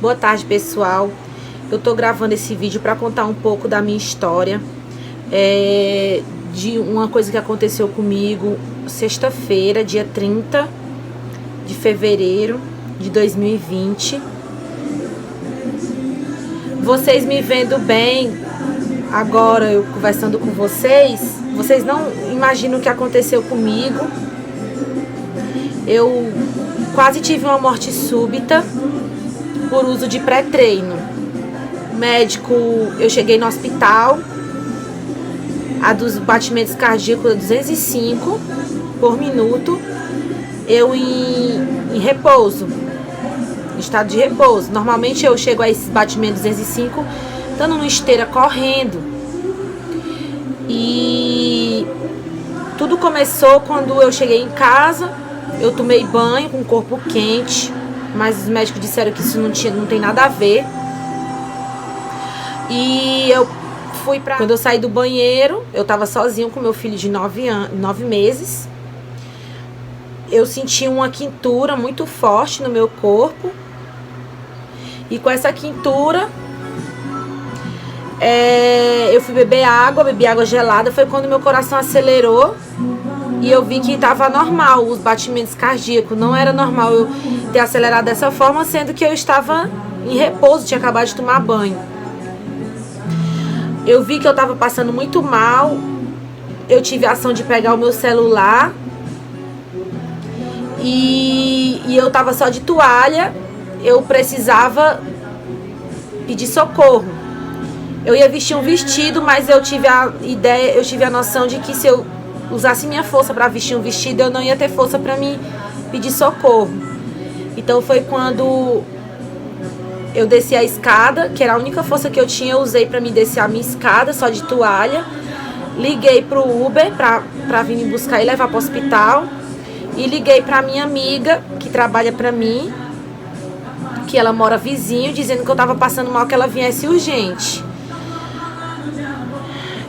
Boa tarde, pessoal. Eu tô gravando esse vídeo para contar um pouco da minha história, de uma coisa que aconteceu comigo sexta-feira, dia 30 de fevereiro de 2020. Vocês me vendo bem agora, eu conversando com vocês não imaginam o que aconteceu comigo. Eu quase tive uma morte súbita por uso de pré-treino. Médico, eu cheguei no hospital, a dos batimentos cardíacos 205 por minuto, eu em repouso, em estado de repouso. Normalmente eu chego a esses batimentos 205 estando numa esteira correndo. E tudo começou quando eu cheguei em casa. Eu tomei banho com o corpo quente, mas os médicos disseram que isso não tem nada a ver. E eu fui pra... Quando eu saí do banheiro, eu tava sozinha com meu filho de 9 meses. Eu senti uma quentura muito forte no meu corpo. E com essa quentura, eu fui bebi água gelada. Foi quando meu coração acelerou e eu vi que estava normal os batimentos cardíacos. Não era normal eu ter acelerado dessa forma, sendo que eu estava em repouso, tinha acabado de tomar banho. Eu vi que eu estava passando muito mal. Eu tive a ação de pegar o meu celular e eu estava só de toalha. Eu precisava pedir socorro. Eu ia vestir um vestido, mas eu tive a noção de que se eu usasse minha força para vestir um vestido, eu não ia ter força para me pedir socorro. Então foi quando eu desci a escada, que era a única força que eu tinha, eu usei para me descer a minha escada, só de toalha. Liguei pro Uber para vir me buscar e levar para o hospital. E liguei para minha amiga, que trabalha para mim, que ela mora vizinho, dizendo que eu tava passando mal, que ela viesse urgente.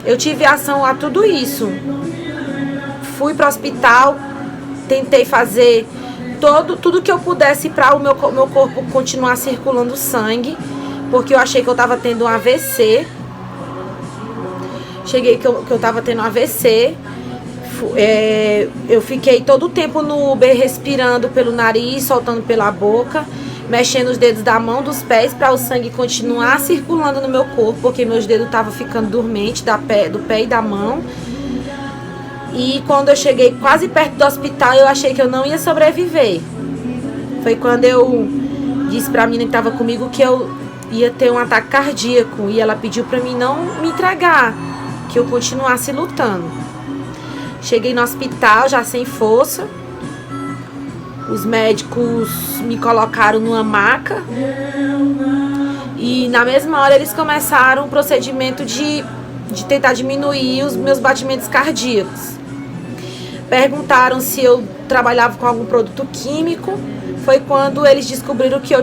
Eu tive ação a tudo isso. Fui para o hospital, tentei fazer tudo que eu pudesse para o meu corpo continuar circulando sangue, porque eu achei que eu tava tendo um AVC. Cheguei que eu tava tendo um AVC. Eu fiquei todo o tempo no Uber respirando pelo nariz, soltando pela boca, mexendo os dedos da mão, dos pés, para o sangue continuar circulando no meu corpo, porque meus dedos estavam ficando dormentes do pé e da mão. E quando eu cheguei quase perto do hospital, eu achei que eu não ia sobreviver. Foi quando eu disse pra menina que estava comigo que eu ia ter um ataque cardíaco, e ela pediu pra mim não me entregar, que eu continuasse lutando. Cheguei no hospital já sem força. Os médicos me colocaram numa maca e na mesma hora eles começaram o procedimento de tentar diminuir os meus batimentos cardíacos. Perguntaram se eu trabalhava com algum produto químico. Foi quando eles descobriram que eu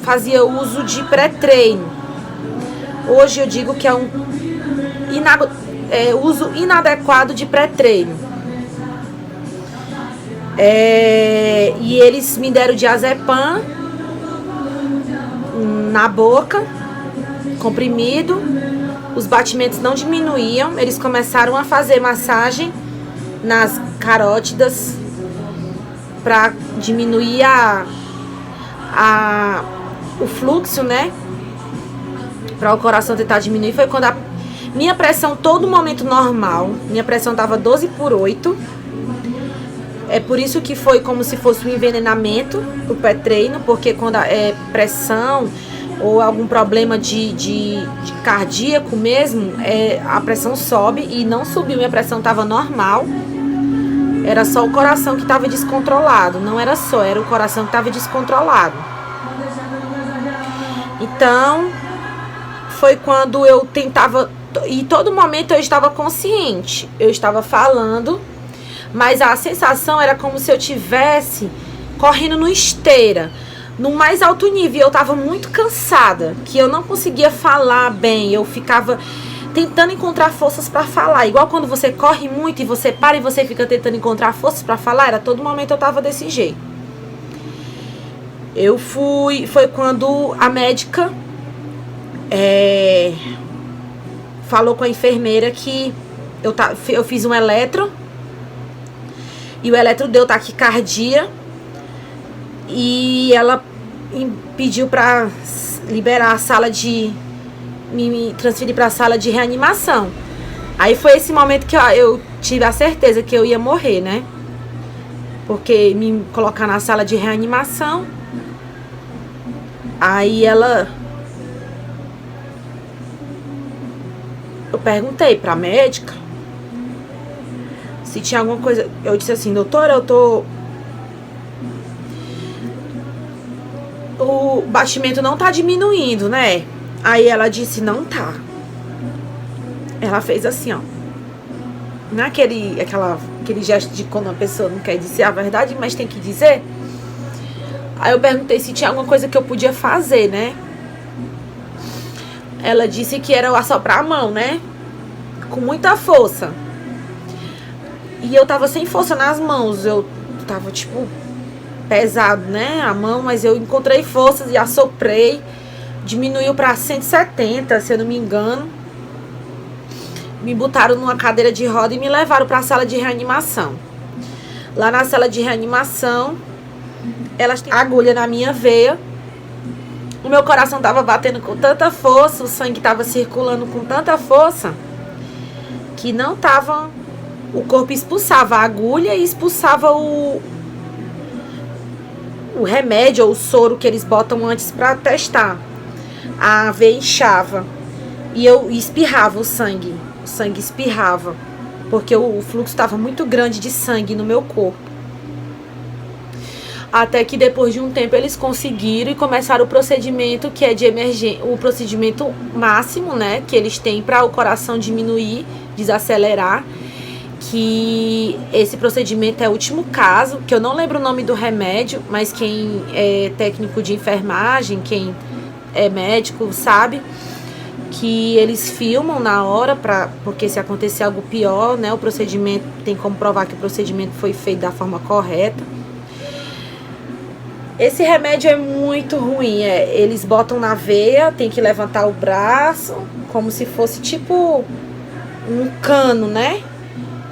fazia uso de pré-treino. Hoje eu digo que é uso inadequado de pré-treino. E eles me deram diazepam na boca, comprimido. Os batimentos não diminuíam. Eles começaram a fazer massagem nas carótidas para diminuir o fluxo, né? Para o coração tentar diminuir. Foi quando a minha pressão, todo momento normal, minha pressão estava 12/8. É por isso que foi como se fosse um envenenamento pro pré-treino, porque quando é pressão ou algum problema de cardíaco mesmo, a pressão sobe, e não subiu, minha pressão estava normal. Era só o coração que estava descontrolado, não era só, era o coração que estava descontrolado. Então, foi quando eu tentava, e todo momento eu estava consciente, eu estava falando, mas a sensação era como se eu tivesse correndo no esteira, no mais alto nível. Eu estava muito cansada, que eu não conseguia falar bem, eu ficava tentando encontrar forças para falar, igual quando você corre muito e você para e você fica tentando encontrar forças para falar. Era todo momento eu estava desse jeito. Foi quando a médica falou com a enfermeira que eu fiz um eletro, e o eletro deu taquicardia, e ela pediu para liberar a sala de... me transferir para a sala de reanimação. Aí foi esse momento que eu tive a certeza que eu ia morrer, né? Porque me colocar na sala de reanimação, aí eu perguntei pra médica se tinha alguma coisa. Eu disse assim: doutora, o batimento não tá diminuindo, né? Aí ela disse: não tá. Ela fez assim, ó. Não é aquele gesto de quando uma pessoa não quer dizer a verdade, mas tem que dizer. Aí eu perguntei se tinha alguma coisa que eu podia fazer, né? Ela disse que era assoprar a mão, né? Com muita força. E eu tava sem força nas mãos. Eu tava, tipo, pesado, né? A mão, mas eu encontrei forças e assoprei. Diminuiu pra 170, se eu não me engano. Me botaram numa cadeira de roda e me levaram pra sala de reanimação. Lá na sala de reanimação, elas têm agulha na minha veia. O meu coração tava batendo com tanta força, o sangue tava circulando com tanta força, que não tava... O corpo expulsava a agulha e expulsava o remédio ou o soro que eles botam antes pra testar. A veia inchava e eu espirrava o sangue. O sangue espirrava, porque o fluxo estava muito grande de sangue no meu corpo. Até que depois de um tempo eles conseguiram e começaram o procedimento que é de emergência, o procedimento máximo, né, que eles têm para o coração diminuir, desacelerar, que esse procedimento é o último caso, que eu não lembro o nome do remédio, mas quem é técnico de enfermagem, quem é médico sabe que eles filmam na hora, porque se acontecer algo pior, né, o procedimento tem como provar que o procedimento foi feito da forma correta. Esse remédio é muito ruim, eles botam na veia, tem que levantar o braço, como se fosse tipo um cano, né?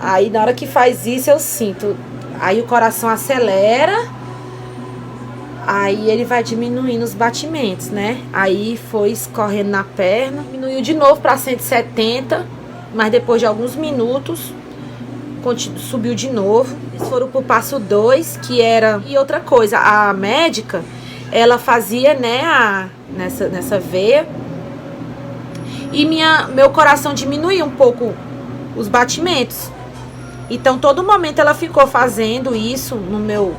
Aí na hora que faz isso eu sinto, aí o coração acelera, aí ele vai diminuindo os batimentos, né? Aí foi escorrendo na perna, diminuiu de novo para 170, mas depois de alguns minutos subiu de novo. Eles foram pro passo 2, que era... E outra coisa, a médica, ela fazia, né, nessa veia, e meu coração diminuía um pouco os batimentos. Então, todo momento ela ficou fazendo isso no meu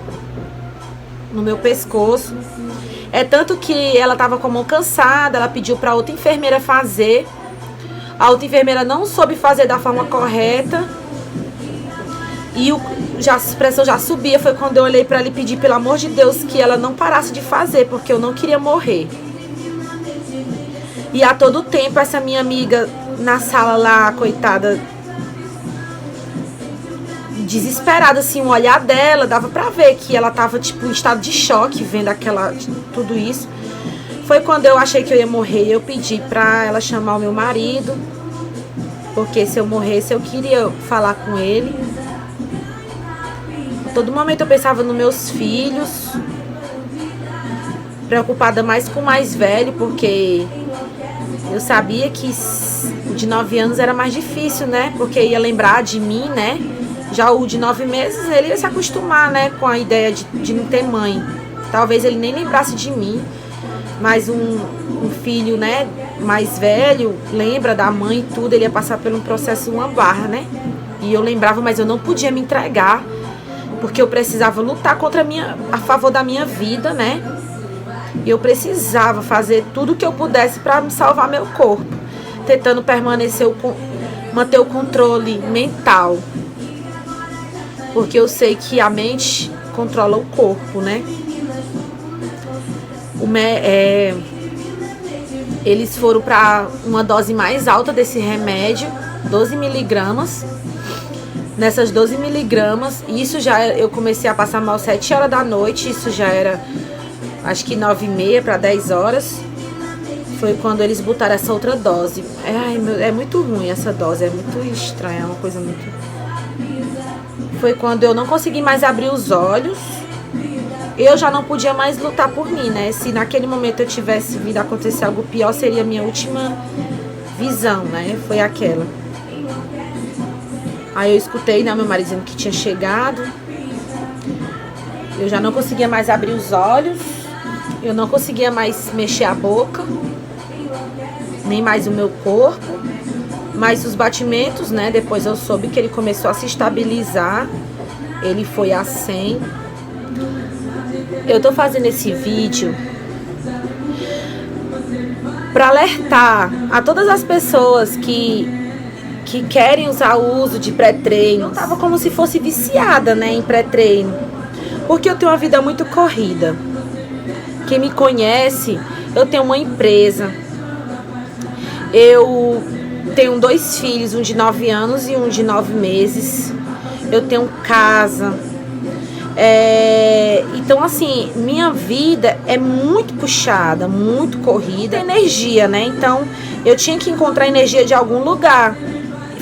pescoço. É tanto que ela tava com a mão cansada, ela pediu para outra enfermeira fazer. A outra enfermeira não soube fazer da forma correta. E a pressão já subia. Foi quando eu olhei para ela e pedi, pelo amor de Deus, que ela não parasse de fazer, porque eu não queria morrer. E a todo tempo, essa minha amiga na sala lá, coitada, desesperada, assim, o olhar dela, dava pra ver que ela tava, tipo, em estado de choque, vendo tudo isso. Foi quando eu achei que eu ia morrer, eu pedi pra ela chamar o meu marido, porque se eu morresse, eu queria falar com ele. A todo momento eu pensava nos meus filhos, preocupada mais com o mais velho, porque eu sabia que de 9 anos era mais difícil, né? Porque ia lembrar de mim, né? Já o de 9 meses, ele ia se acostumar, né, com a ideia de não ter mãe. Talvez ele nem lembrasse de mim, mas um filho, né, mais velho, lembra da mãe e tudo, ele ia passar por um processo, uma barra, né? E eu lembrava, mas eu não podia me entregar, porque eu precisava lutar a favor da minha vida, né? E eu precisava fazer tudo o que eu pudesse para me salvar meu corpo, tentando manter o controle mental. Porque eu sei que a mente controla o corpo, né? Eles foram para uma dose mais alta desse remédio, 12 miligramas. Nessas 12 miligramas, eu comecei a passar mal 7 horas da noite, isso já era acho que 9h30 para 10 horas, foi quando eles botaram essa outra dose. É muito ruim essa dose, é muito estranha, é uma coisa muito... Foi quando eu não consegui mais abrir os olhos, eu já não podia mais lutar por mim, né? Se naquele momento eu tivesse vindo acontecer algo pior, seria a minha última visão, né? Foi aquela. Aí eu escutei, né, meu marido dizendo que tinha chegado. Eu já não conseguia mais abrir os olhos, eu não conseguia mais mexer a boca, nem mais o meu corpo, mas os batimentos, né, depois eu soube que ele começou a se estabilizar, ele foi a 100. Eu tô fazendo esse vídeo para alertar a todas as pessoas que querem usar o uso de pré-treino. Eu tava como se fosse viciada, né, em pré-treino, porque eu tenho uma vida muito corrida. Quem me conhece, eu tenho uma empresa, eu tenho 2 filhos, um de 9 anos e um de 9 meses, eu tenho casa, então assim, minha vida é muito puxada, muito corrida, energia, né? Então eu tinha que encontrar energia de algum lugar.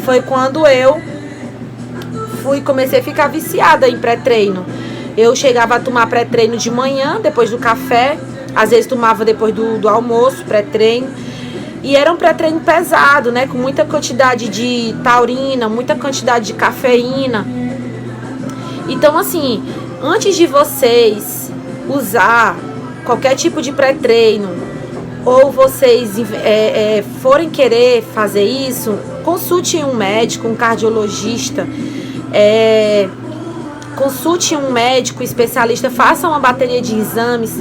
Foi quando eu comecei a ficar viciada em pré-treino. Eu chegava a tomar pré-treino de manhã, depois do café. Às vezes tomava depois do almoço, pré-treino. E era um pré-treino pesado, né? Com muita quantidade de taurina, muita quantidade de cafeína. Então, assim, antes de vocês usar qualquer tipo de pré-treino, ou vocês forem querer fazer isso, consulte um médico, um cardiologista, consulte um médico especialista, faça uma bateria de exames,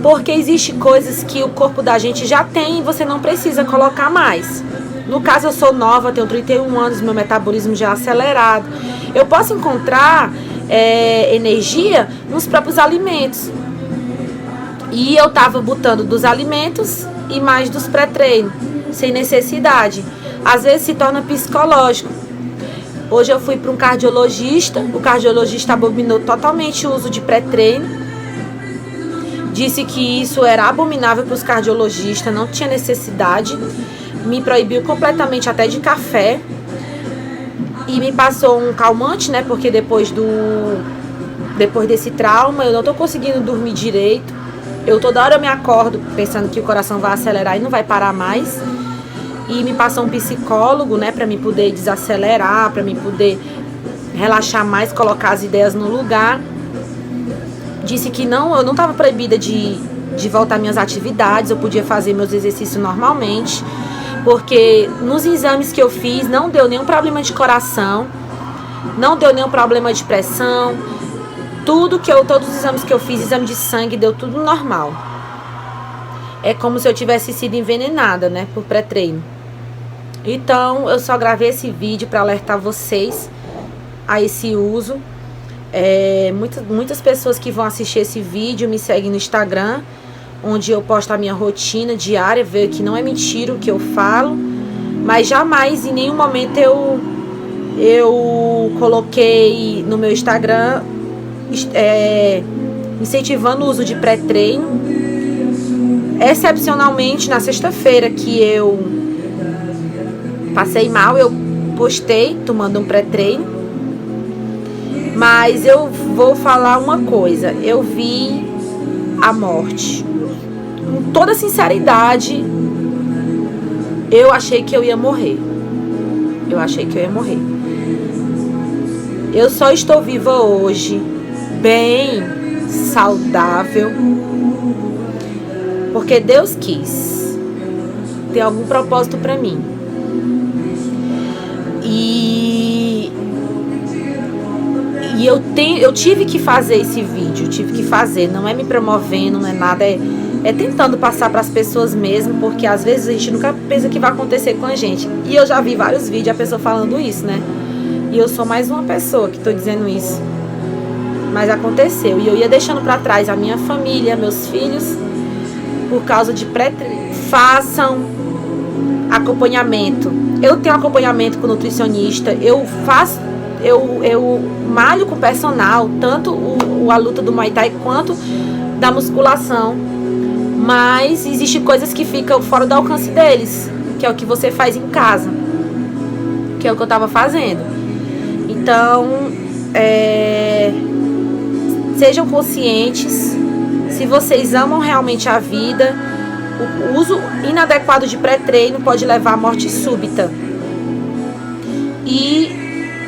porque existe coisas que o corpo da gente já tem e você não precisa colocar mais. No caso, eu sou nova, tenho 31 anos, meu metabolismo já é acelerado. Eu posso encontrar energia nos próprios alimentos. E eu tava botando dos alimentos e mais dos pré-treinos, sem necessidade. Às vezes se torna psicológico. Hoje eu fui para um cardiologista, o cardiologista abominou totalmente o uso de pré-treino. Disse que isso era abominável para os cardiologistas, não tinha necessidade. Me proibiu completamente até de café. E me passou um calmante, né? Porque depois desse trauma eu não tô conseguindo dormir direito. Eu toda hora me acordo pensando que o coração vai acelerar e não vai parar mais. E me passou um psicólogo, né, para me poder desacelerar, para me poder relaxar mais, colocar as ideias no lugar. Disse que eu não estava proibida de voltar às minhas atividades, eu podia fazer meus exercícios normalmente, porque nos exames que eu fiz não deu nenhum problema de coração, não deu nenhum problema de pressão. Todos os exames que eu fiz, exame de sangue, deu tudo normal. É como se eu tivesse sido envenenada, né, por pré-treino. Então, eu só gravei esse vídeo para alertar vocês a esse uso. Muitas pessoas que vão assistir esse vídeo me seguem no Instagram, onde eu posto a minha rotina diária, ver que não é mentira o que eu falo, mas jamais, em nenhum momento eu coloquei no meu Instagram incentivando o uso de pré-treino. Excepcionalmente, na sexta-feira que eu passei mal, eu postei tomando um pré-treino. Mas eu vou falar uma coisa, eu vi a morte. Com toda sinceridade, eu achei que eu ia morrer. Eu só estou viva hoje, bem saudável, porque Deus quis. Tem algum propósito para mim. E eu tive que fazer esse vídeo, não é me promovendo, não é nada, é tentando passar para as pessoas mesmo, porque às vezes a gente nunca pensa que vai acontecer com a gente. E eu já vi vários vídeos a pessoa falando isso, né? E eu sou mais uma pessoa que estou dizendo isso. Mas aconteceu. E eu ia deixando para trás a minha família, meus filhos, por causa de pré-treino. Façam acompanhamento. Eu tenho acompanhamento com nutricionista. Eu malho com personal, tanto a luta do Muay Thai quanto da musculação, mas existe coisas que ficam fora do alcance deles, que é o que você faz em casa, que é o que eu estava fazendo. Então, sejam conscientes. Se vocês amam realmente a vida, o uso inadequado de pré-treino pode levar à morte súbita. E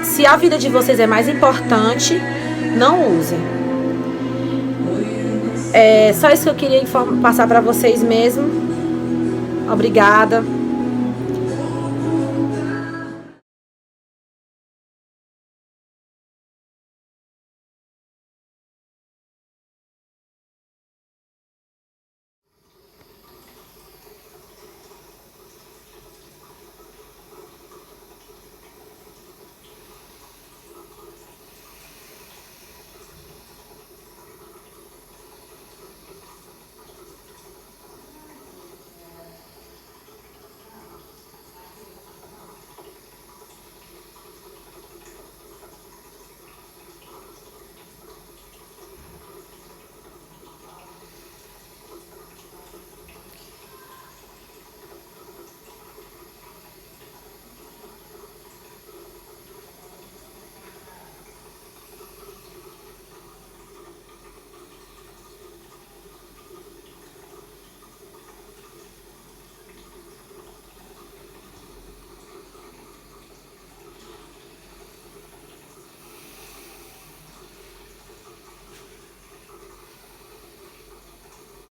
se a vida de vocês é mais importante, não usem. É só isso que eu queria passar para vocês mesmo. Obrigada.